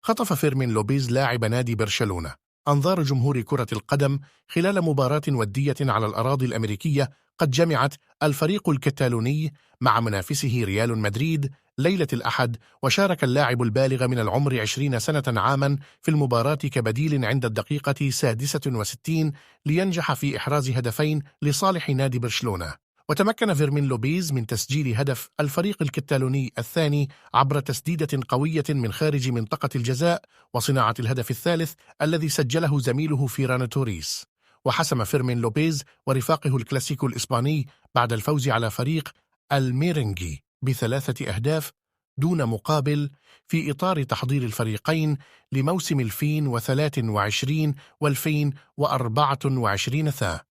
خطف فيرمين لوبيز لاعب نادي برشلونة أنظار جمهور كرة القدم خلال مباراة ودية على الأراضي الأمريكية قد جمعت الفريق الكتالوني مع منافسه ريال مدريد ليلة الأحد، وشارك اللاعب البالغ من العمر 20 سنة عاما في المباراة كبديل عند الدقيقة 66 لينجح في إحراز هدفين لصالح نادي برشلونة. وتمكن فيرمين لوبيز من تسجيل هدف الفريق الكتالوني الثاني عبر تسديدة قوية من خارج منطقة الجزاء، وصناعة الهدف الثالث الذي سجله زميله فيران توريس. وحسم فيرمين لوبيز ورفاقه الكلاسيكو الإسباني بعد الفوز على فريق الميرينجي ب3 أهداف دون مقابل في إطار تحضير الفريقين لموسم 2023 و2024.